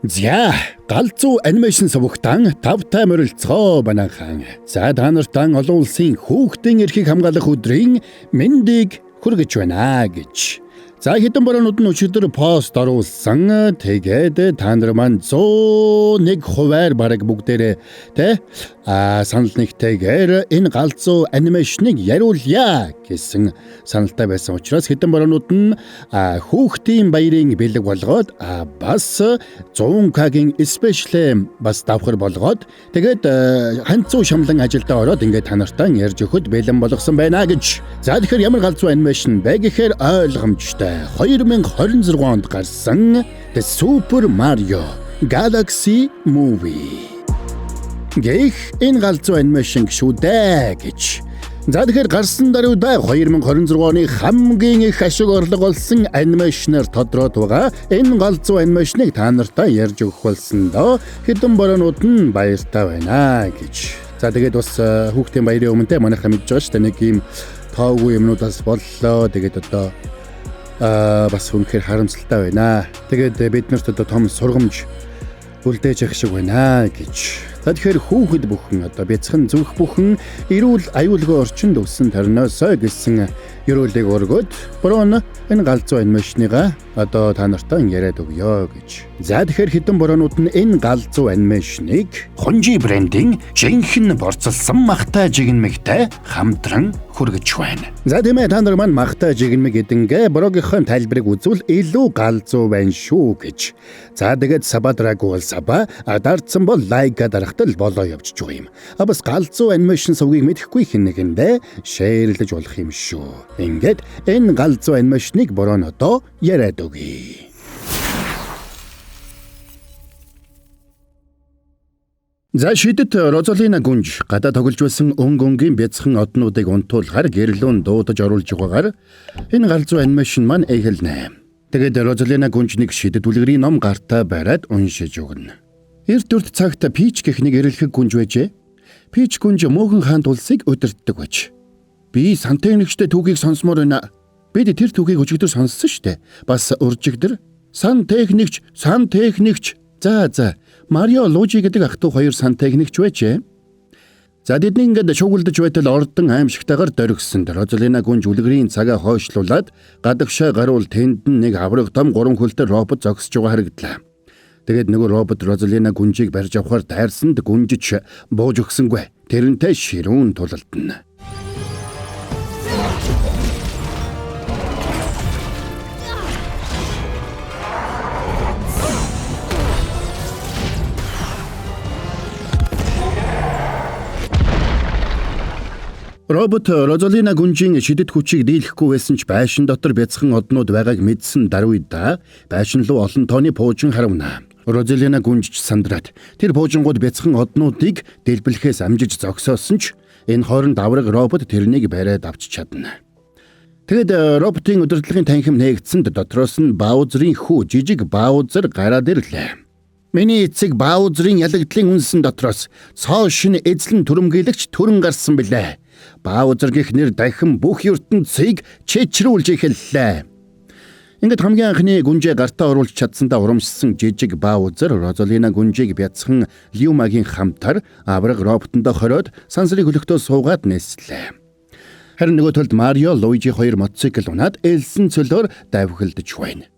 За галзуу анимашн сувагтан тавтай морилцгоо банахан. За та нартан олон улсын хүүхдийн эрхийг хамгаалах өдрийн мэндийг хүргэж байна гэж. За хэдэн баруунууд нь өчигдөр пост оруулсан. Тэгээд та нар маань 101% бараг бүгдээрээ санал нэгтэйгээр энэ галзуу анимашныг яриулъя гэсэн саналтай байсан учраас хэдэн баруунууд нь хүүхдийн баярын бэлэг болгоод бас 100К-гийн special бас давхар болгоод тэгээд ханцуу шамлан ажилдаа ороод ингээд та нартай ярьж өгөхөд бэлэн болгосон байна гэж. За тэгэхээр ямар галзуу анимашн бэ гэхээр ойлгомжтой. 2026 онд гарсан The Super Mario Galaxy Movie. Гэх энэ галзуу анимашн шүү дээ гэж. За тэгэхээр гарсан даруйда 2026 оны хамгийн их ашиг орлого болсон анимашнаар тодроод байгаа. Энэ галзуу анимашныг та нартай ярьж өгөх болсон доо. Хэдэн баруунууд нь баяртай байна гэж. За тэгээд бас хүүхдийн баярын өмнө манайхаа мэдж байгаа шүү дээ. Нэг юм тоогүй юмнуудаас боллоо. Тэгээд одоо бас үнэхээр харамсалтай байна. Тэгээд бид нарт одоо том сургамж үлдээж явах шиг байна гэж. Тэгэхээр хүүхэд бүхэн одоо бяцхан зүрх бүхэн эрүүл аюулгүй орчинд өссөн торноосоо гэсэн ерөөлийг өргөд борон энэ галзуу анимашныга одоо та нартай яриад өгье гэж. За тэгэхээр хэдэн бороонууд нь энэ галзуу анимашныг Хунжи брендийн жинхэнэ борцолсон махтай жигнэмэгтэй хамтран хүргэж байна. За тийм ээ та нар маань махтай жигнэмэг эдэнгээ брогийнхын тайлбарыг үзвэл илүү галзуу байна шүү гэж. За тэгээд сабадраг бол саба дардсан бол лайка дарахтал болоо явж байгаа юм. Бас галзуу анимашн сувгийг мэдэхгүй хэн нэгэндээ шеэрлэж болох юм шүү. Ингээд энэ галзуу анимашныг борон одоо яриад өгье. За шидэт Розалина гүнж гадаа тоглож байсан өнгөнгийн бяцхан однуудыг унтуулахаар гэрлүүн дуудаж оруулж байгаагаар энэ галзуу анимашн маань эхэлнэ. Тэгээд Розалина гүнж нэг шидэт үлгэрийн ном гартаа бариад уншиж өгнө. Эрт үрд цагт Пич гэх нэг эрэлхэг гүнж байжээ. Пич гүнж мөөгөн хаан тулсыг удирддаг байж. Би сантехникчтэй түүхийг сонсомоор байна. Бид тэр түүхийг өчигдөр сонссон штэ. Бас уржигдэр сантехникч. За Марио Лужи гэдэг ах トゥ хоёр сантехникч байжээ. За тэдний ингээд шугуулдаж байтал ордон аимшигтайгаар дөргсөн. Розалина гүнж үлгэрийн цагаа хойшлуулад гадагшаа гаруул тэнд нэг авраг том 3 хөлтэй робот зогсож байгаа харагдлаа. Тэгээд нөгөө робот Розалина гүнжийг барьж авахар дайрсанд гүнжиж бууж өгсөнгүй. Тэрнтэй ширүүн тулалдана. Робот Розалина гүнжийн шидэт хүчийг дийлэхгүй байсан ч байшин дотор бяцхан однууд байгааг мэдсэн даруйда байшин руу олон тооны пуужин харавна. Розалина гүнж сандраад тэр пуужингууд бяцхан однуудыг дэлбэлхээс амжиж зогсоосон ч энэ хооронд авраг робот тэрнийг бариад авч чадна. Тэгэд роботын удирдлагын танхим нээгдсэнд дотроос нь Баузерийн хүү жижиг Баузер гараад ирлээ. Миний эцэг Баузерийн ялагдлын үнсэн дотроос цоо шин эзлэн түрэмгийлэгч түрэн гарсан билээ. Баузер гэх нэр дахин бүх ертөнцийг чичрүүлж эхэллээ. Ингээд хамгийн анхны гүнжээ гартаа оруулж чадсандаа урамшсан жижиг Баузер Розалина гүнжийг бяцхан Люмагийн хамтар авраг роботондоо хороод сансрын хөлөгтөө суугаад нээслээ. Харин нөгөө талд Марио Луижи хоёр мотоцикл унаад элсэн цөлөөр давхилдаж байна.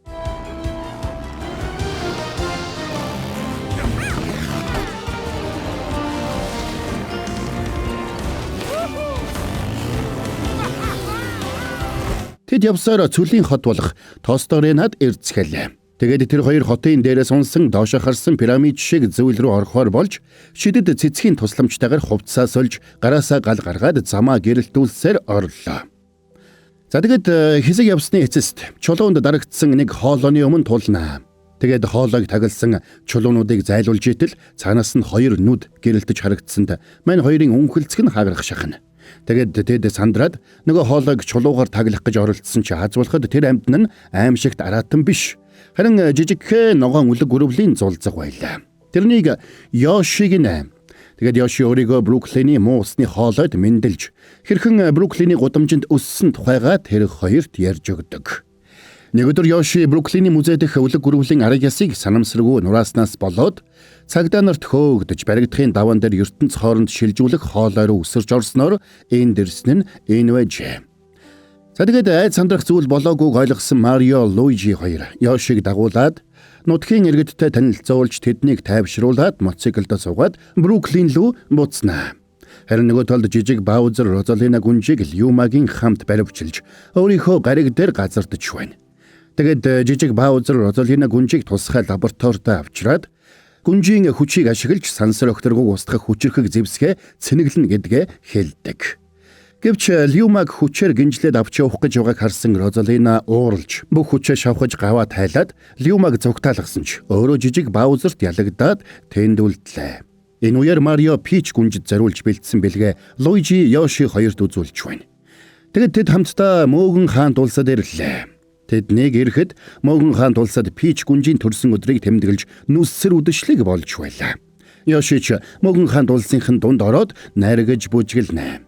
Тэд явсаар цөлийн хот болох Тосторенад эрдэсгэлээ. Тэгээд тэр хоёр хотын дээрээс унсан доошо харсан пирамид шиг зүйл рүү орохоор болж шидэд цэцгийн тусламжтайгаар хувцас сольж гараасаа гал гаргаад замаа гэрэлтүүлсээр орлоо. За тэгээд хэсэг явсны эцэст чулуунд дарагдсан нэг хоолойны өмнө тулнаа. Тэгээд хоолойг тагласан чулуунуудыг зайлуулж итэл цаанаас нь хоёр нүд гэрэлтэж харагдсанд мань хоёрын үнхэлцэг нь хагарах шахна. Тэгээд тэд сандраад нөгөө хоолойг чулуугаар таглах гэж оролцсон чи хазуулахад тэр амьтан нь аимшигт араатан биш. Харин жижигхэн ногоон үлэг гөрөвлийн зулзаг байлаа. Тэрнийг Йошиг нэ. Тэгээд Йоши өөрийгөө Бруклиний муу усны хоолойд мэндэлж хэрхэн Бруклиний гудамжинд өссөн тухайгаа тэр хоёрт ярьж өгдөг. Нэг өдөр Йоши Бруклиний музей дэх өвлөг гүрвлийн аргясыг санамсаргүй нурааснаас болоод цагдаа нарт хөөгдөж баригдахын даван дээр ертөнц хооронд шилжүүлэх хоолой руу өсөрж орсноор энэ дэрсэн нь энэ байжээ. За тэгээд айд сандрах зүйл болоогүйг ойлгосон Марио Луижи хоёр Йошиг дагуулад нутгийн иргэдтэй танилцуулж тэднийг тайвшруулад мотоциклд суугаад Бруклин руу буцнаа. Харин нөгөө талд жижиг Баузер Розалина гүнжийг Люмагийн хамт баривчилж өөрийнхөө гариг дээр газардаж байна. Тэгээд жижиг Баузер Розалина гүнжийг тусгай лабораторид авчираад гүнжийн хүчийг ашиглаж сансар охторгог устгах хүчирхэг зэвсгээ цэнэглэнэ гэдгээ хэлдэг. Гэвч Люмаг хүчээр гинжлээд авч явах гэж байгааг харсан Розалина ууралж бүх хүчээ шавхаж гаваа тайлаад Люмаг зүгтаалгасан ч өөрөө жижиг Баузерт ялагдаад тэнд үлдлээ. Энэ үеэр Марио Пич гүнжид зориулж бэлдсэн бэлгээ Луижи Йоши хоёрт үзүүлж байна. Тэгэд тэд хамтдаа Мөөгөн хаанд улсад ирлээ. Тэднийг ирэхэд Мөөгөн хаанд улсад Пич гүнжийн төрсөн өдрийг тэмдэглэж нүссэр үдэшлэг болж байлаа. Йоши ч Мөөгөн хаанд улсынхын дунд ороод найргаж бүжгэлнэ.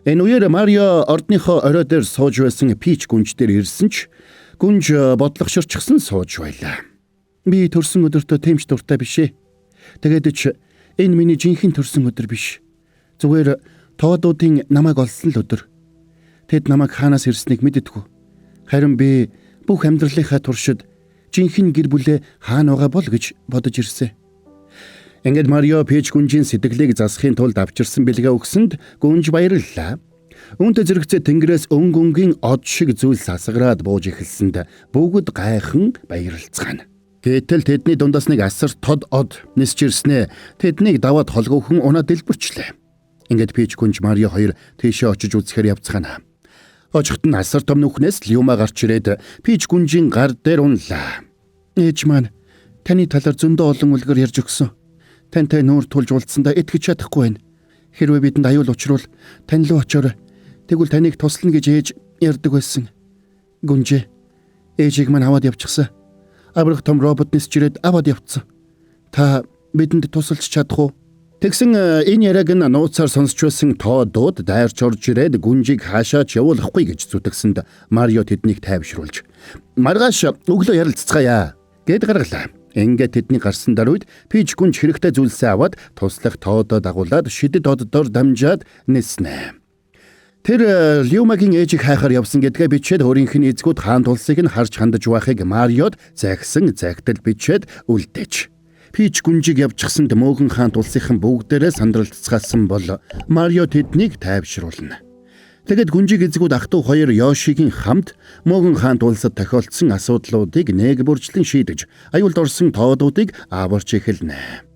Энэ үеэр Марио ордныхоо орой дээр сууж байсан Пич гүнж дээр ирсэн ч гүнж бодлогоширчсан сууж байлаа. Би төрсөн өдөртөө тэмч дуртай бишээ. Тэгээд ч энэ миний жинхэнэ төрсөн өдөр биш. Зүгээр тоодуудын намайг олсон л өдөр. Тэд намайг хаанаас ирснийг мэддэггүй. Харин би бүх амьдралынхаа туршид жинхэнэ гэр бүлээ хаана байгаа бол гэж бодож ирсэн. Ингээд Марио Пич гүнжийн сэтгэлийг засахын тулд авчирсан бэлгээ өгсөнд гүнж баярлалаа. Үүнтэй зэрэгцээ тэнгэрээс өнгөнгийн од шиг зүйлс асгараад бууж эхэлсэнд бүгд гайхан баярлцгаана. Гэтэл тэдний дундаас нэг асар тод од нисч ирснээ тэднийг даваад холгоохон унаад дэлбэрчлээ. Ингээд Пич гүнж Марио хоёр тийшээ очиж үзэхээр явцгаана. Очихт нь асар том нүхнээс Люма гарч ирээд Пич гүнжийн гар дээр унлаа. Ээж маань таны талаар зөндөө олон үлгэр ярьж өгсөн. Тантай нүүр тулж уулзсандаа итгэж чадахгүй байна. Хэрвээ бидэнд аюул учруул тань руу очоор. Тэгвэл таныг туслана гэж ээж ярьдаг байсан. Гүнжээ ээжийг маань аваад явчихсан. Аврах том робот нисч ирээд аваад явцсан. Та бидэнд тусалж чадах уу? Тэгсэн энэ яриаг нь нууцаар сонсч байсан тоодууд дайрч орж ирээд гүнжийг хаашаач явуулахгүй гэж зүтгэсэнд Марио тэднийг тайвшруулж маргааш өглөө ярилццгаая гэд гаргалаа. Ингээд тэдний гарсан даруйд Пич гүнж хэрэгтэй зүйлсээ аваад туслах тоодоо дагуулад шидэд оддоор дамжаад ниснэ. Тэр Люмагийн ээжийг хайхаар явсан гэдгээ бичээд өөрийнх нь эзгүүд хаан тулсыг нь харж хандаж байхыг Мариод загсан загтал бичээд үлдээж. Пич гүнжийг явчихсанд Мөөгөн хаан тулсынхан бүгдээрээ сандралцгаасан бол Марио тэднийг тайвшруулна. Тэгэд гүнжийг эзгүүд ах トゥ хоёр Йошигийн хамт Мөөгөн хаан тулсад тохиолдсон асуудлуудыг нэг бүрчлэн шийдэж аюулд орсон тоодуудыг аварч эхэлнэ.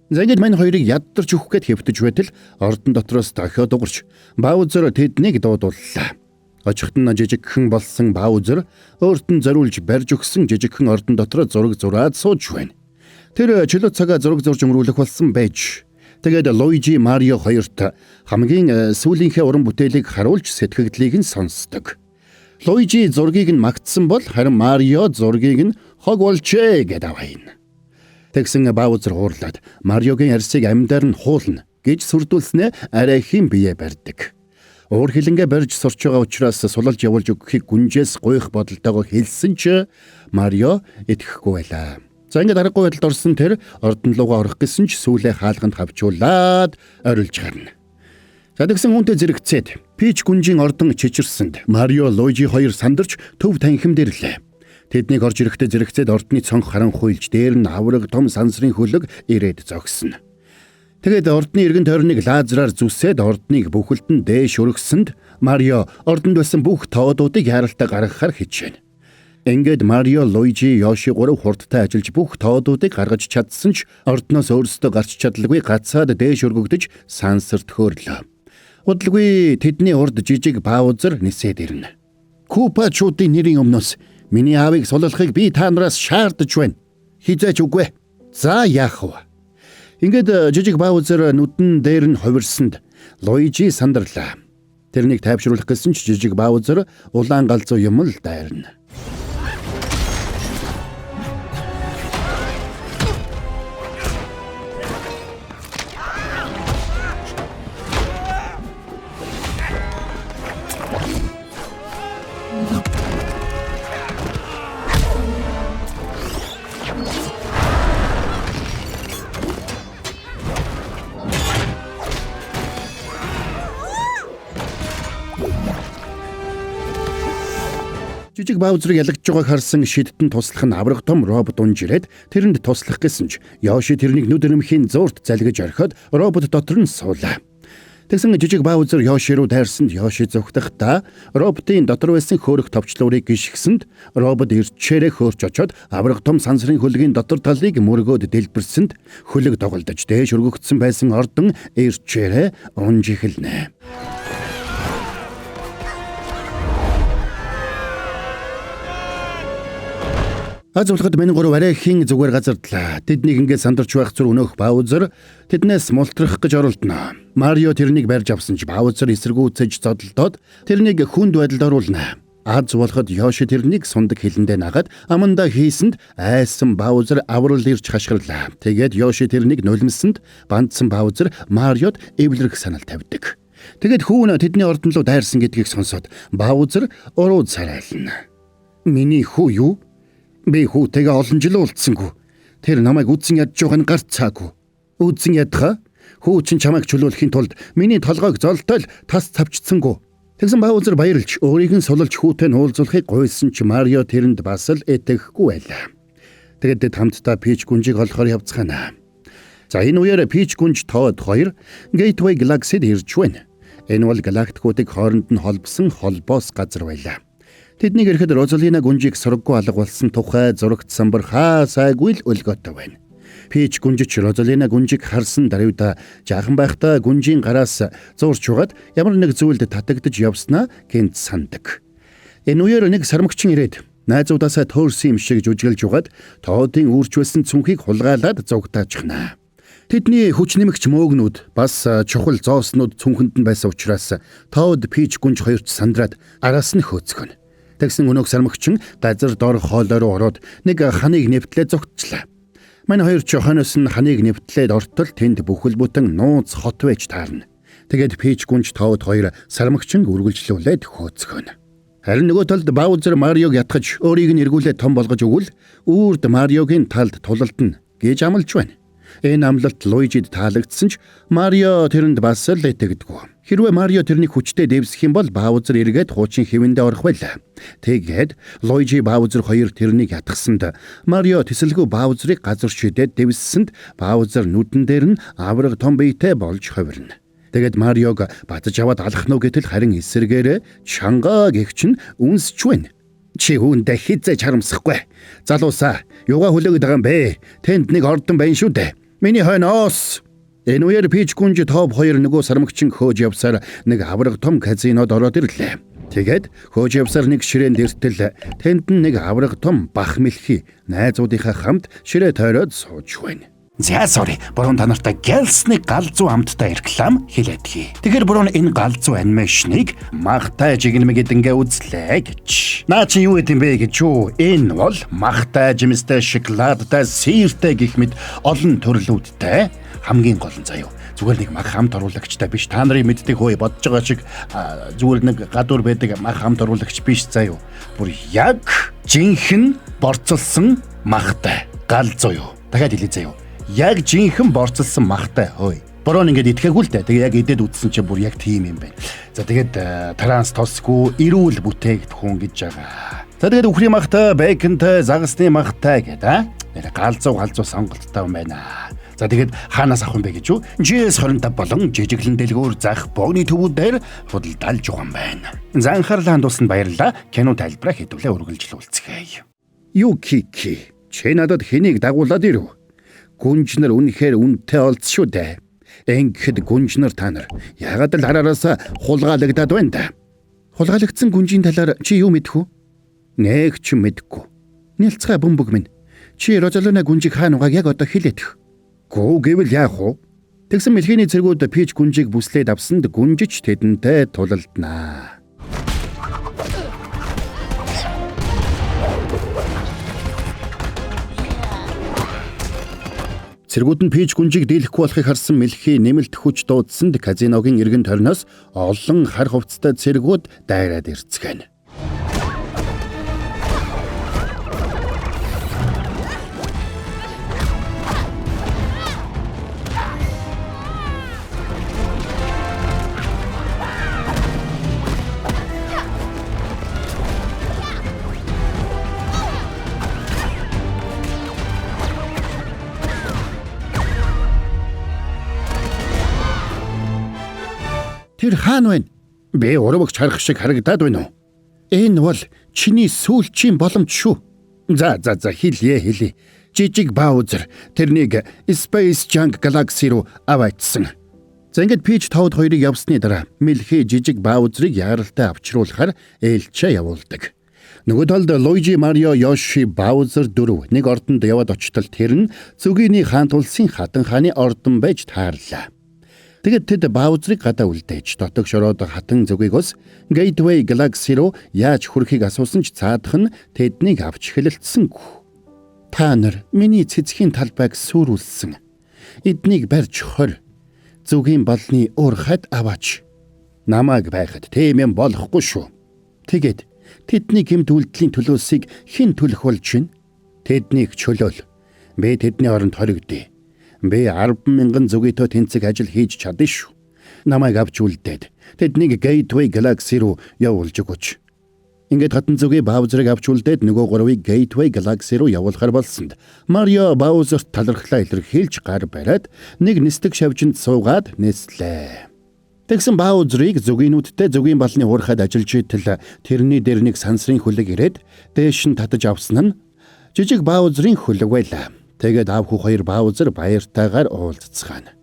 За ингэж мань хоёрыг яддарч өгөх гээд хэвтэж байтал ордон дотроос дохиод угарч Баузер тэднийг дуудууллаа. Очихт нь жижигхэн болсон Баузер өөрт нь зориулж барьж өгсөн жижигхэн ордон дотроо зураг зураад сууж байна. Тэр чөлөө цагаа зураг зурж өнгөрүүлэх болсон байж. Тэгээд Луижи Марио хоёрт хамгийн сүүлийнхээ уран бүтээлийг харуулж сэтгэгдлийг нь сонсдог. Луижи зургийг нь магтсан бол харин Марио зургийг нь хог болжээ гэдэг аваин. Тэгсэн Баузер хуурлаад Мариогийн арсыг амьдаар нь хуулна гэж сүрдүүлснээ арай хин бие барьдаг. Уур хилэнгээ барьж сурч байгаа учраас сулалж явуулж өгөхийг гүнжээс гуйх бодолтойгоо хэлсэн ч Марио итгэхгүй байлаа. За ингээд аргагүй байдалд орсон тэр ордон руугаа орох гэсэн ч сүүлээ хаалганд хавчуулаад орилж гарна. За тэгсэн хүнтэй зэрэгцээд Пич гүнжийн ордон чичирсэнд Марио Луижи хоёр сандарч төв танхимд ирлээ. Тэднийг орж ирэхдээ зэрэгцээд ордны цонх харан хуйлж дээр нь авраг том сансрын хөлөг ирээд зогсно. Тэгээд ордны эргэн тойрныг лазераар зүсээд ордныг бүхэлд нь дээш өргөсөнд Марио ордонд байсан бүх тоодуудыг яаралтай гаргахаар хичээнэ. Ингээд Марио Луижи Йоши гурав хурдтай ажиллаж бүх тоодуудыг гаргаж чадсан ч ордноос өөрсдөө гарч чадлагүй гацаад дээш өргөгдөж сансарт хөөрлөө. Удалгүй тэдний урд жижиг Баузер нисээд ирнэ. Купачуудын нэрийн өмнөөс миний аавыг суллахыг би та нараас шаардаж байна. Хизээч үгүй. За яах вэ? Ингээд жижиг Баузер нүдэн дээр нь хувирсанд Луижи сандарлаа. Тэрнийг тайвшруулах гэсэн ч жижиг Баузер улаан галзуу юм л дайрна. Жижиг Баузерыг ялагдж байгааг харсан шидтэн туслах нь аврах том робот унж ирээд тэрэнд туслах гэсэн ч Йоши тэрнийг нүд өрөмхийн зуурт залгиж орхиод робот дотор нь суулаа. Тэгсэн жижиг Баузер Йоши руу дайрсанд Йоши зүгтахдаа роботын дотор байсан хөөрөх товчлуурыг гიშгсэнд робот ирчээрээ хөөрч очоод аврах том сансрын хөлгийн дотор талыг мөргөөд дэлбэрсэнд хөлөг доголдож дээш өргөгдсөн байсан ордон ирчээрээ унж эхэлнэ. Аз улхад миний гурав арайхийн зүгээр газардлаа. Тэднийг ингээд сандарч байх зүр өнөөх Баузер тэднээс мултрах гэж оролдоно. Марио тэрнийг барьж авсан ч Баузер эсэргүүцэж зодолдоод тэрнийг хүнд байдалд оруулна. Аз улхад Йоши тэрнийг сундаг хилэндээ нагаад амандаа хийсэнд айсан Баузер аврал ирж хашгирлаа. Тэгээд Йоши тэрнийг нулимсанд бандсан Баузер Мариод эвлэрэх санал тавьдаг. Тэгээд хүүн тэдний ордон руу дайрсан гэдгийг сонсоод Баузер урууд сарайлна. Миний хүү юу? Би хүүтэйгээ олон жил уулзсангүй. Тэр намайг үдсэн ядж байгаа нь гарцаагүй. Үдсэн ядхаа хүү чин чамайг чөлөөлөхийн тулд миний толгойг золтол тас цавчдсангүй. Тэгсэн Баузер баярлж өөрийг нь сулалж хүүтэй нуулзуулахыг гуйсан ч Марио тэрэнд бас л этэхгүй байлаа. Тэгээд хамтдаа Пич гүнжийг олохоор явцгаана. За энэ үеэр Пич гүнж Тод 2 Gateway Galaxy-д ирж байна. Энэ бол галактикуудыг хооронд нь холбосон холбоос газар байлаа. Тэднийг ирэхэд Розалина гүнжийг сургаггүй алга болсон тухай зурагт самбар хаасайгүй л өлгөөтэй байна. Пич гүнжич Розалина гүнжийг харсан даруйда жаахан байхдаа гүнжийн гараас зурж угаад ямар нэг зүйлд татагдж явснаа гэнт сандаг. Энэ үеэр нэг сармагчин ирээд найзуудаасаа төөрсөн юм шиг жүжиглж угаад Тоодын үүрч байсан цүнхийг хулгайлаад зугтаажхнаа. Тэдний хүч нэмэгч мөөгнүүд бас чухал зооснууд цүнхэнд нь байсан учраас Тод Пич гүнж хоёрт сандраад араас нь хөөцгөн. Тэгсэн өнөөх сармагчин газар дор хоолой руу ороод нэг ханыг нэвтлээ зогтчлаа. Манай хоёр ч хойноос нь ханыг нэвтлээд ортол тэнд бүхэл бүтэн нууц хот байж таарна. Тэгээд Пич гүнж Тод 2 сармагчин үргэлжлүүлээд хөөцгөн. Харин нөгөө талд Баузер Мариог ятгаж өөрийг нь эргүүлээд том болгож өгвөл үрд Мариогийн талд тулалдна гэж амлаж байна. Энэ амлалт Луижид таалагдсан ч Марио тэрэнд бас л итгэдэггүй. Хэрвээ Марио тэрнийг хүчтэй дэвсэх юм бол Баузер эргээд хуучин хэвэндээ орох байлаа. Тэгээд Луижи Баузер хоёр тэрнийг ятгсанд Марио тэсэлгүй Баузерыг газар шидээд дэвссэнд Баузер нүдэн дээр нь авраг том биетэй болж хувирна. Тэгээд Мариог батж аваад алах нь гэтэл харин эсэргээрээ чангаа гихч нь үнсч байна. Чи үүндээ хизээж харамсахгүй. Залуусаа, юугаа хүлээгд байгаа юм бэ? Тэнд нэг ордон байна шүү дээ. Миний хойноос. Энэ үеэр Пич гүнж Тод 2 нөгөө сармагчин хөөж явсаар нэг авраг том казинод ороод ирлээ. Тэгээд хөөж явсаар нэг ширээнд иртэл тэнд нэг авраг том бах мэлхий найзуудынхаа хамт ширээ тойроод сууж байна. За sorry, буруу та нартай гэлсний галзуу амттай реклам хэлээдгий. Тэгэхээр буруу энэ галзуу анимашныг махтай жигнэмэ гэдэнгээ үзлээ гэж. Наа чи юу гэдэм бэ гэж юу? Энэ бол махтай жимстэй шоколадтай сиртэй гэх мэт олон төрлүүдтэй хамгийн гол нь заяа. Зүгээр нэг мах хамт оруулагчтай биш. Та нарын мэддэг хөөе бодож байгаа шиг зүгээр нэг гадуур байдаг мах хамт оруулагч биш заяа. Бүр яг жинхэнэ борцолсон махтай галзуу юу. Дахиад хэлээ заяа. Яг жинхэнэ борцолсон махтай хөөе. Бороо ингээд итгэхгүй л дээ. Тэгээ яг идээд үтсэн чинь бүр яг тийм юм байна. За тэгээд транс тосгүй эрүүл бүтээгдэхүүн гэж байгаа. За тэгээд үхрийн махтай, бэйкэнтэй, загасны махтай гэдэг нэр галзуу сонголттой юм байна. За тэгээд хаанаас авах юм бэ гэж юу? GS25 болон жижиглэн дэлгүүр зах богны төвүүдээр худалдаалж байгаа юм байна. За анхаарлаа хандуулсанд баярлалаа. Кино тайлбараа хэдүүлээ үргэлжлүүлцгээе. Юу кики? Чи надад хэнийг дагуулад ирв? Гүнжнэр үнэхээр үнэтэй олц шүү дээ. Ингээд гүнжнэр та нар ягаад л хараараасаа хулгаалагдаад байна да. Хулгаалагдсан гүнжийн талаар чи юу мэдэх вэ? Нэг ч мэдгүй. Нэлцгай бөмбөг минь. Чи Розалина гүнжиг хаана угааг яг одоо хэлээдэх. Гүү гэвэл яах вэ? Тэгсэн мэлхийний цэргүүд Пич гүнжийг бүслээд авсанд гүнжиж тэдэнтэй тулалднаа. Цэргүүд нь Пич гүнжийг дийлэхгүй болохыг харсан мэлхий нэмэлт хүч дуудсанд казиногийн эргэн тойрноос олон хар хувцастай цэргүүд дайраад ирцгэн. Тэр хаана вэ? Би урагч харах шиг харагдаад байна уу? Энэ бол чиний сүүлчийн боломж шүү. За хэлье. Жижиг Баузер тэрнийг Space Junk Galaxy руу аваачсан. За ингээд Пич Toad хоёрыг явсны дараа мэлхий жижиг Баузерыг яаралтай авчруулахаар ээлжээ явуулдаг. Нөгөө талд Луижи, Марио, Йоши, Баузер дөрөв нэг ордонд яваад очтол тэр нь Зүгийний хаан тулсын хатан хааны ордон байж таарлаа. Тэгэд тэд Баузерыг гадаа үлдээж дотог шороод хатан зүгийг ус Gateway Galaxy руу яаж хүрэхийг асуусан ч цаадах нь тэднийг авч хэлэлцсэнгүй. Та нар миний цэцгийн талбайг сүрүүлсэн. Эднийг барьж хор. Зүгийн балны уурхайд аваач. Намайг байхад тийм юм болохгүй шүү. Тэгэд тэдний гэмт үйлдэлийн төлөөсийг хэн төлөх болж байна? Тэднийг чөлөөл. Би тэдний оронд хоригдъя. Би 10,000 зүгийтэй тэнцэг ажил хийж чадна шүү. Намайг авч үлдээд тэднийг Gateway Galaxy руу явуулж өгөөч. Ингээд хатан зүгийн Баузерыг авч үлдээд нөгөө гурвыг Gateway Galaxy руу явуулахар болсонд Марио Баузерт талархлаа илэрхийлж гар бариад нэг нисдэг шавжинд суугаад нислээ. Тэгсэн Баузерыг зүгийнүүдтэй зүгийн балны уурхайд ажиллаж итэл тэрний дээр нэг сансрын хүлэг ирээд дээш нь татаж авсан нь жижиг Баузерын хүлэг байлаа. Тэгээд аав хүү хоёр Баузер баяртайгаар уулзцгаана.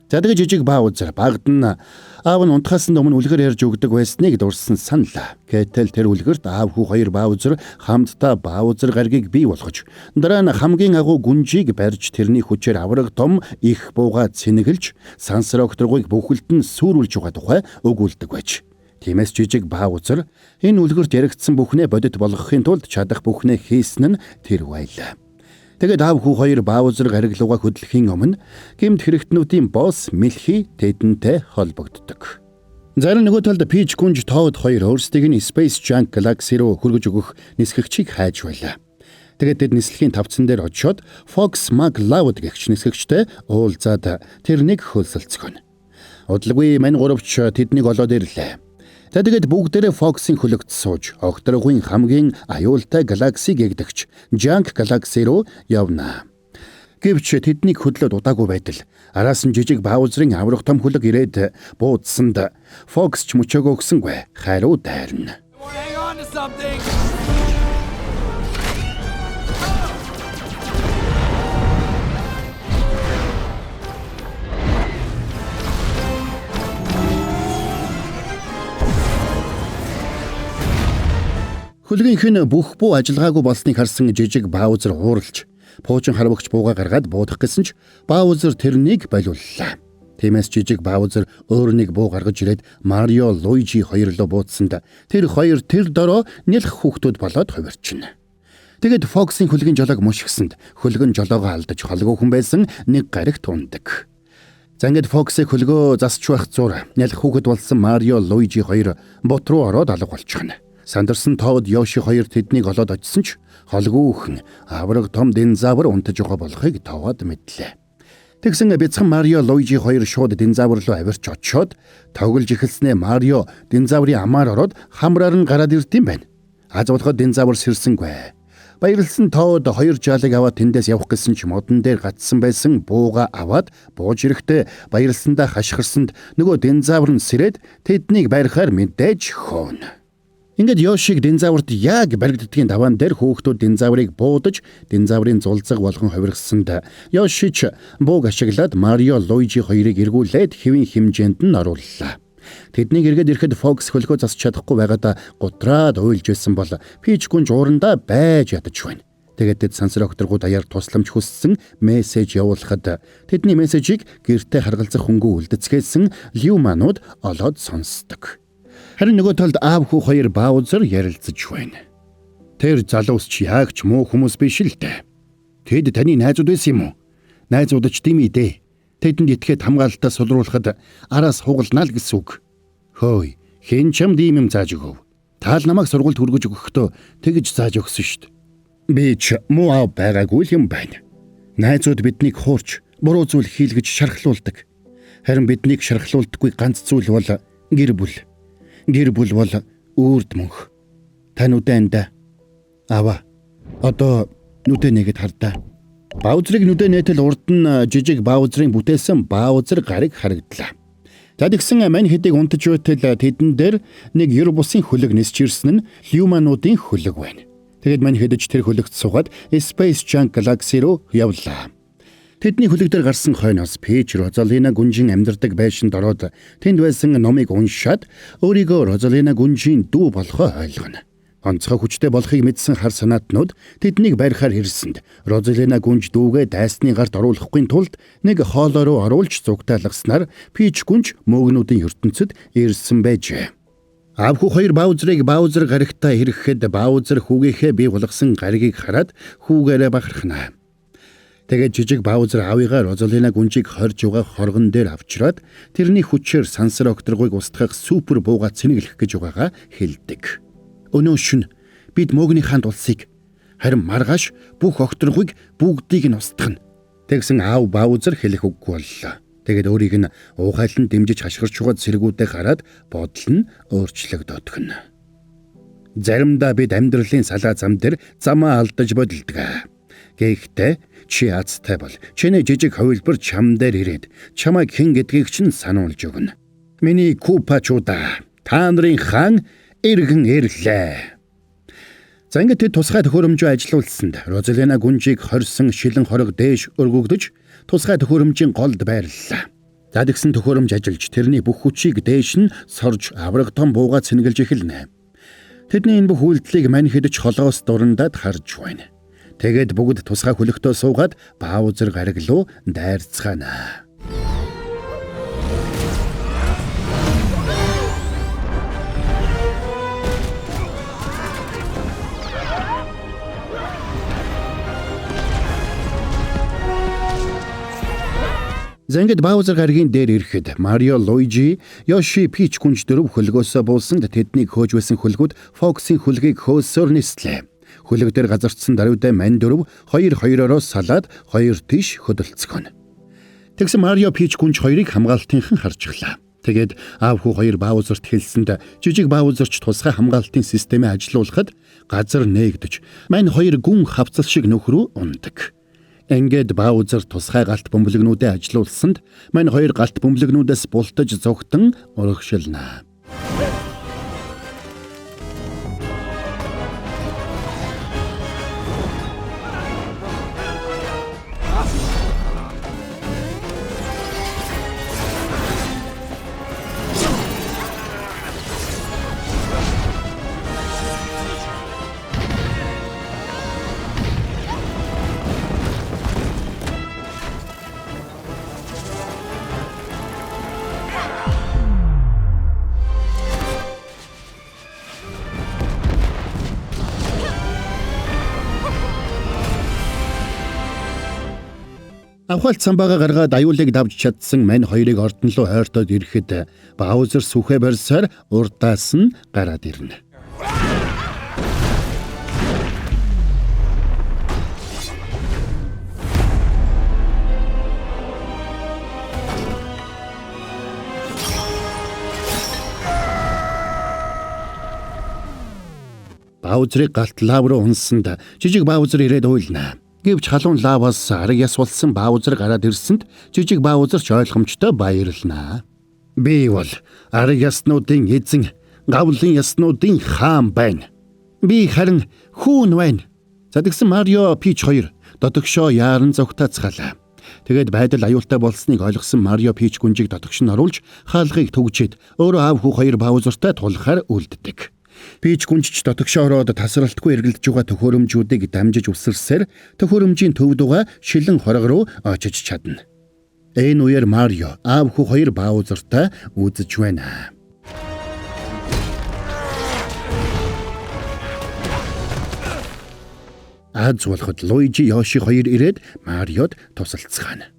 За тэгээд жижиг Баузер багд нь аав нь унтахаас өмнө үлгэр ярьж өгдөг байсныг дурсан саналаа. Гэтэл тэр үлгэрт аав хүү хоёр Баузер хамтдаа Баузер гаргийг бий болгож дараа нь хамгийн агуу гүнжийг барьж тэрний хүчээр авраг том их бууга цэнэгэлж сансар окторгыг бүхэлд нь сүрүүлж байгаа тухай өгүүлдэг байж. Тиймээс жижиг Баузер энэ үлгэрт яригдсан бүхнээ бодит болгохын тулд чадах бүхнээ хийсэн нь тэр байлаа. Тэгээд аав хүү хоёр Баузер гариглууга хөдлөхийн өмнө гэмт хэрэгтнүүдийн босс мэлхий тэдэнтэй холбогддог. Зарим нөгөө талд Пич гүнж Toad хоёр өөрсдийг нь Space Junk Galaxy руу хүргэж өгөх нисгэгчийг хайж байлаа. Тэгээд тэд нислэгийн тавцан дээр очиод Fox McCloud гэгч нисгэгчтэй уулзаад тэрнийг хөлсөлцгөн. Удалгүй мань гуравч тэднийг олоод ирлээ. Тэгээд бүгдээрээ Fox-ийн хөлөгт сууж огторгын хамгийн аюултай Galaxy гэгдэгч Junk Galaxy руу явна. Гэвч тэднийг хөдлөд удаагүй байтал араас нь жижиг Баузерын аврах том хөлөг ирээд буудсанд Fox ч мөчөөгөө өгсөнгүй хариу дайрна. Хөлгийнх нь бүх буу ажиллагаагүй болсныг харсан жижиг Баузер ууралж пуучин харвагч бууга гаргаад буудах гэсэн ч Баузер тэрнийг болиуллаа. Тиймээс жижиг Баузер өөр нэг буу гаргаж ирээд Марио, Луижи хоёрлоо буудсанд тэр хоёр тэр дороо нялх хүүхдүүд болоод хувирчна. Тэгэд Fox-ийн хөлгийн жолоог мушгсанд хөлгөн жолоогоо алдаж холгүйхэн байсан нэг гаригт ундаг. За ингээд Fox-ийг хөлгөө засч байх зур нялх хүүхэд болсон Марио, Луижи хоёр бот руу ороод алга болчихно. Сандарсан Toad, Йоши хоёр тэднийг олоод очсон ч холгүйхэн авраг том динозавр унтаж байгаа болохыг Toad мэдлээ. Тэгсэн бяцхан Марио, Луижи хоёр шууд динозавр руу авирч очиод тоглож эхэлснээр Марио динозаврын амаар ороод хамраар нь гараад ирд юм байна. Аз болоход динозавр сэрсэнгүй. Баярлсан Toad хоёр жаалыг аваад тэндээс явах гэсэн ч модон дээр гацсан байсан бууга аваад бууж ирэхдээ баярлсандаа хашгирсанд нөгөө динозавр нь сэрээд тэднийг барихаар мэдээж хөөнө. Ингээд Йошиг динозаврт яг баригддгийн даваан дээр хүүхдүүд динозаврыг буудаж динозаврын зулцаг болгон хувиргасанд Йошич бууг ашиглаад Марио, Луижи хоёрыг эргүүлээд хэвийн хэмжээнд нь орууллаа. Тэднийг эргээд ирэхэд Fox хөлгөө засч чадахгүй байгаад гутраад уйлж байсан бол Пич гүнж уурандаа байж ядаж байна. Тэгээд тэд сансрогторгууд даяар тусламж хүссэн мессеж явуулахад тэдний мессежийг гэртээ харгалзах хөнгөө үлдэцгээсэн Люманууд олоод сонсдог. Харин нөгөө талд аав хүү хоёр Баузер ярилцаж байна. Тэр залуус ч яг ч муу хүмүүс биш л дээ. Тэд таны найзууд байсан юм уу? Найзууд ч тийм ээ. Тэдэнд итгээд хамгаалалтаа сулруулахад араас хугалнаа л гэсэн үг. Хөөе, хэн ч юм ийм юм зааж өгөв. Таал намайг сургуульд хүргэж өгөхдөө тэгж зааж өгсөн шүү дээ. Би ч муу аав байгаагүй юм байна. Найзууд биднийг хуурч, буруу зүйл хийлгэж шархлуулдаг. Харин биднийг шархлуулдаггүй ганц зүйл бол гэр бүл. Гэр бүл бол үрд мөнх. Та нүдэнд аваа. Одоо нүдэ нэгэд хардаа. Баузрыг нүдэ нээтэл урд нь жижиг Баузрын бүтээсэн Баузер гариг харагдлаа. За тэгсэн мань хэдийг унтаж байтал тэдэн дээр нэг ер бусын хөлөг нисч ирсэн нь Люмануудын хөлөг байна. Тэгэд мань хэдэж тэр хөлөгт суугаад Space Junk Galaxy руу явлаа. Тэдний хөлөг дээр гарсан хойноос Пич Розалина гүнжин амьдардаг байшинд ороод тэнд байсан номыг уншаад өөрийгөө Розалина гүнжийн дүү болохоо ойлгоно. Онцгой хүчтэй болохыг мэдсэн хар санаатнууд тэднийг барихаар хэрсэнд Розалина гүнж дүүгээ дайсны гарт оруулахгүй тулд нэг хоолой руу оруулж зугтаалагснаар Пич гүнж мөөгнүүдийн ертөнцид ирсэн байжээ. Аав хүү хоёр Баузрыг Баузер гаригтаа хэрэгхэд Баузер хүүгийнхээ бий болгосон гаригийг хараад хүүгээрээ бахархна. Тэгээд жижиг Баузер аавыгаа Розалина гүнжийг хорж байгаа хоргон дээр авчираад тэрний хүчээр сансар окторгойг устгах супер бууга цэнэглэх гэж байгаагаа хэлдэг. Өнөө шөнө бид мөөгний хаанд улсыг харин маргааш бүх окторгойг бүгдийг нь устгана. Тэгсэн аав Баузер хэлэх үггүй боллоо. Тэгээд өөрийг нь уухайлан дэмжиж хашгирч байгаа зэргүүдээ хараад бодол нь өөрчлөгдөөдгөн. Заримдаа бид амьдралын салаа зам дээр замаа алдаж бодилдог. Гэхдээ чи азтай бол чиний жижиг хувилбар чам дээр ирээд чамайг хэн гэдгийг чинь сануулж өгнө. Миний купачуда та нарын хаан иргэн ирлээ. За ингээд тусгай төхөөрөмжөө ажилуулсанд Розалина гүнжийг хорсон шилэн хорог дээш өргөгдөж тусгай төхөөрөмжийн голд байрлалаа. За тэгсэн төхөөрөмж ажиллаж тэрний бүх хүчийг дээш нь сорж авраг том бууга цэнгэлж эхэлнэ. Тэдний энэ бүх үйлдэлийг мань хэдэж холоос дурандаад харж байна. Тэгээд бүгд тусгай хөлөгтөө суугаад Баузер гариг руу дайрцгаана. Зангид Баузер гаригийн дээр ирэхэд Марио, Луижи, Йоши, Пич гүнж дөрөв хөлгөөсөө буулсанд тэднийг хөөж байсан хөлгүүд Фоксийн хөлгийг хөөсөөр нислээ. Хөлөг дээр газардсан даруйдаа мань дөрөв 2-2-ороо салаад 2 тийш хөдөлцгөн. Тэгсэн Марио, Пич гүнж хоёрыг хамгаалтынхан харжглаа. Тэгээд аав хүү хоёр Баузерт хэлсэнд жижиг Баузерч тусгай хамгаалтын системээ ажилуулахад газар нээгдэж мань хоёр гүн хавцал шиг нөхрөө ундаг. Ингээд Баузер тусгай галт бөмбөлгнүүдэд ажилуулсанд мань хоёр галт бөмбөлгнүүдээс бултаж зогтон урагшилнаа. Авхалт самбаага гаргаад аюулыг давж чадсан мань хоёрыг ордон руу ойртоод ирэхэд Баузер сүхэ барьсаар урдаас нь гараад ирнэ. Баузерыг галт лав руу унсанд жижиг Баузер ирээд уйлнаа. Гэвч халуун лаваас арга яс болсон Баузер гараад ирсэнд жижиг Баузер ч ойлгомжтой баярлнаа. Би бол арга яснуудын эзэн, гавлын яснуудын хаан байна. Би харин хүүн байна. За тэгсэн Марио, Пич хоёр дотогшоо яаран зогтаацгаалаа. Тэгээд байдал аюултай болсныг ойлгосон Марио, Пич гүнжийг дотогш нь оруулж хаалгыг түгжээд өөрөө аав хүү хоёр Баузертай тулахаар үлддэг. Пич гүнжч дотогшоо ороод тасралтгүй эргэлдэж байгаа төхөөрөмжүүдийг дамжиж үсэрсээр төхөөрөмжийн төв дугаа шилэн хорог руу очиж чадна. Энэ үеэр Марио аав хүү хоёр Баузертай үзэж байна. Аз болоход Луижи, Йоши хоёр ирээд Мариод тусалцгаана.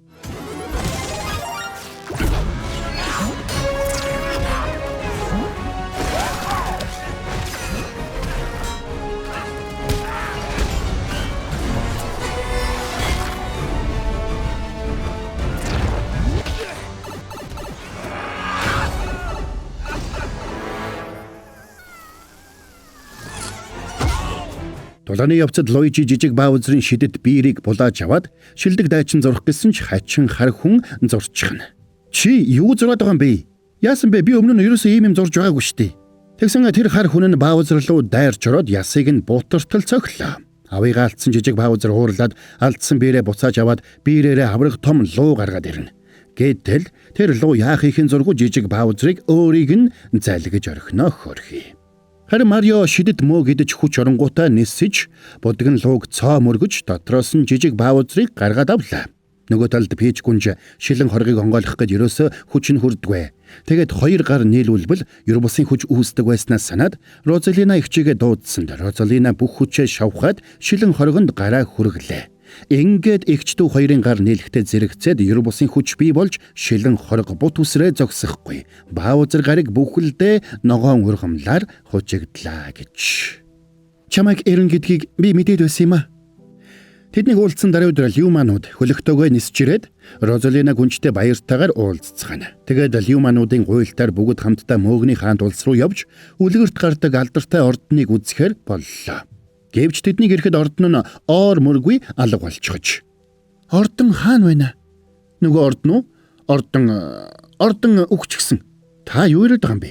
Тулааны явцад Луижи жижиг Баузерын шидэд биерийг булааж аваад шилдэг дайчин зурх гэсэн ч хачин хар хүн зурчихна. Чи юу зураад байгаа юм бэ? Яасан бэ? Би өмнө нь ерөөсөө ийм юм зурж байгаагүй штий. Тэгсэн тэр хар хүн нь Баузер руу дайрч ороод ясыг нь буутартал цохлоо. Авыгаа алдсан жижиг Баузер уурлаад алдсан биерээ буцааж аваад биерээрээ авраг том луу гаргаад ирнэ. Гэтэл тэр луу яах ихэн зургу жижиг Баузерыг өөрийг нь залгиж орхино хөрхий. Харин Марио шидэд мөө гэдэж хүч оронгуудаа нисэж будган лууг цоо мөргөж дотроос нь жижиг Баузерыг гаргаад авлаа. Нөгөө талд Пич гүнж шилэн хоргийг онгойлох гэж ерөөсө хүч нь хүрдгүй. Тэгээд хоёр гар нийлүүлбэл ер бусын хүч үүсдэг байснаас санаад Розалина ихчигээ дуудсанд Розалина бүх хүчээ шавхаад шилэн хоргонд гараа хүргэлээ. Ингээд эгчдүү хоёрын гар нийлэхдээ зэрэгцээд ер бусын хүч бий болж шилэн хорго бут үсрээ зогсохгүй. Баузер гарыг бүхэлдээ ногоон ургамлаар хужигдлаа гэж. Чамайг эрен гэдгийг би мэдээд байсан юм а. Тэднийг уулзсан дараа өдөр Лиуманууд хөлөгтөөгөө нисж ирээд Розалина гүнжтэй баяртайгаар уулзцгаана. Тэгээд Лиумануудын гуйлтаар бүгд хамтдаа Мөөгний хаант улс руу явж үлгэрт гардаг алдартай ордныг үзэхээр боллоо. Гэвч тэднийг ирэхэд ордон нь оор мөргүй алга болчихож. Ордон хаана байна? Нөгөө ордон уу? Ордон өгчгсөн. Та юу яриад байгаа юм бэ?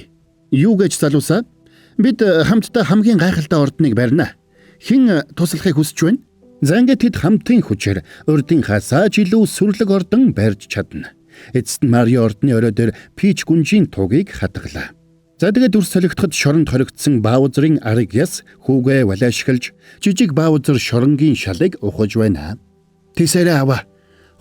Юу гэж залуусаа? Бид хамтдаа хамгийн гайхалтай ордныг барина. Хэн туслахыг хүсэж байна? За ингээд тэд хамтын хүчээр урдын хасааж илүү сүрлэг ордон барьж чадна. Эцэст нь Марио ордны орой дээр Пич гүнжийн тугийг хадгалаа. За тэгээд дүр солигдоход шоронд хоригдсан Баузерын арыг яс хүүгээ валаашгалж жижиг Баузер шоронгийн шалыг ухаж байна. Тэсэрээ аваа.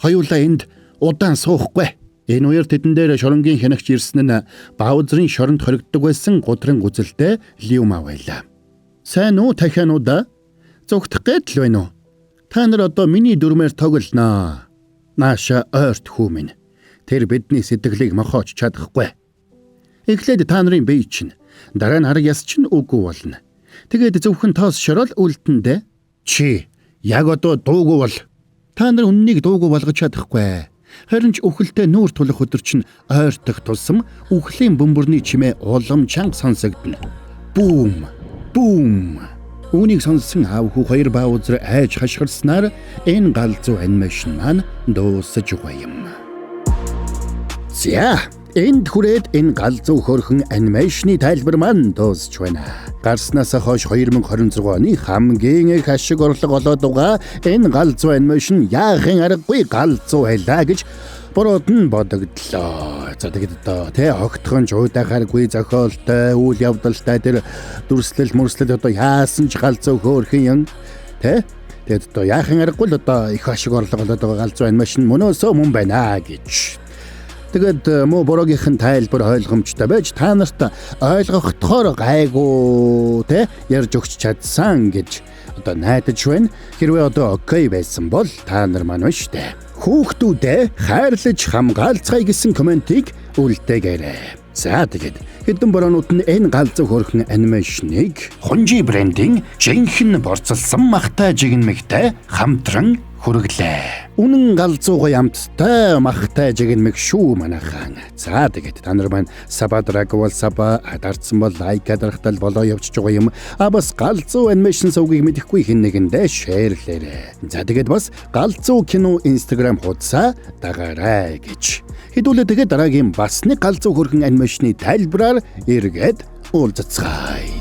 Хоёулаа энд удаан суухгүй. Энэ үеэр тэдэн дээр шоронгийн хянагч ирсэн нь Баузерын шоронд хоригддог байсан гутрын гүзэлтэй Лиума байлаа. Сайн уу тахиануудаа? Зүгтх гээд л байна уу? Та нар одоо миний дүрмээр тоглоно. Нааша ойрт хүмүн. Тэр бидний сэтгэлийг мохоож чадахгүй. Эхлээд та нарын бие чинь дараа нь арга яс чинь үгүй болно. Тэгээд зөвхөн тоос шорол үлдэндэ. Чи яг одоо дуугүй бол та нар үннийг дуугүй болгож чадахгүй. Харин ч үхэлтэй нүүр тулах өдөр чинь ойртох тусам үхлийн бөмбөрний чимээ улам чанга сонсогдно. Бүүм. Бүүм. Үүнийг сонссон аав хүү хоёр Баузер айж хашгирснаар энэ галзуу анимашн маань дуусаж байгаа юм. За энд хүрээд энэ галзуу хөрхөн анимашны тайлбар маань дуусч байна. Гарснаас хойш 2026 оны хамгийн их ашиг орлого олоод байгаа энэ галзуу анимашн яахын аргагүй галзуу байлаа гэж бурууд нь бодогдлоо. За тэгээд одоо огтхон жуудахааргүй зохиолтой үйл явдалтай тэр дүрслэл мөрслэл одоо яасан ч галзуу хөөрхөн юм. Тэгээд одоо яахын аргагүй л одоо их ашиг орлого олоод байгаа галзуу анимашн мөнөөсөө мөн байна гэж. Тэгээд муу борогийнхэн тайлбар ойлгомжтой байж та нарт ойлгохдохоор гайгүй ярьж өгч чадсан гэж одоо найдаж байна. Хэрвээ одоо окей байсан бол та нар маань штэ. Хүүхдүүдээ хайрлаж хамгаалцгаая гэсэн комментиг үлдээгээрэй. За тэгээд хэдэн бороонд нь энэ галзуу хөрхөн анимашныг Хунжи брендing жинхэнэ борцолсон махтай жигнэмэгтэй хамтран хүргэлээ. Үнэн галзуугай амттай махтай жигнэмэг шүү манайхан. За тэгээд та нар маань сабадраг бол саба адарсан бол лайк адархтал болоо явж байгаа юм. Бас галзуу анимашн сувгийг мэдэхгүй хэн нэгэндээ шеэрлээрэй. За тэгээд бас галзуу кино Instagram хуудасаа дагаарай гэж. Хэдүүлээ тэгээд дараагийн бас нэг галзуу хөрхөн анимашны тайлбараар эргээд уулзцгаая.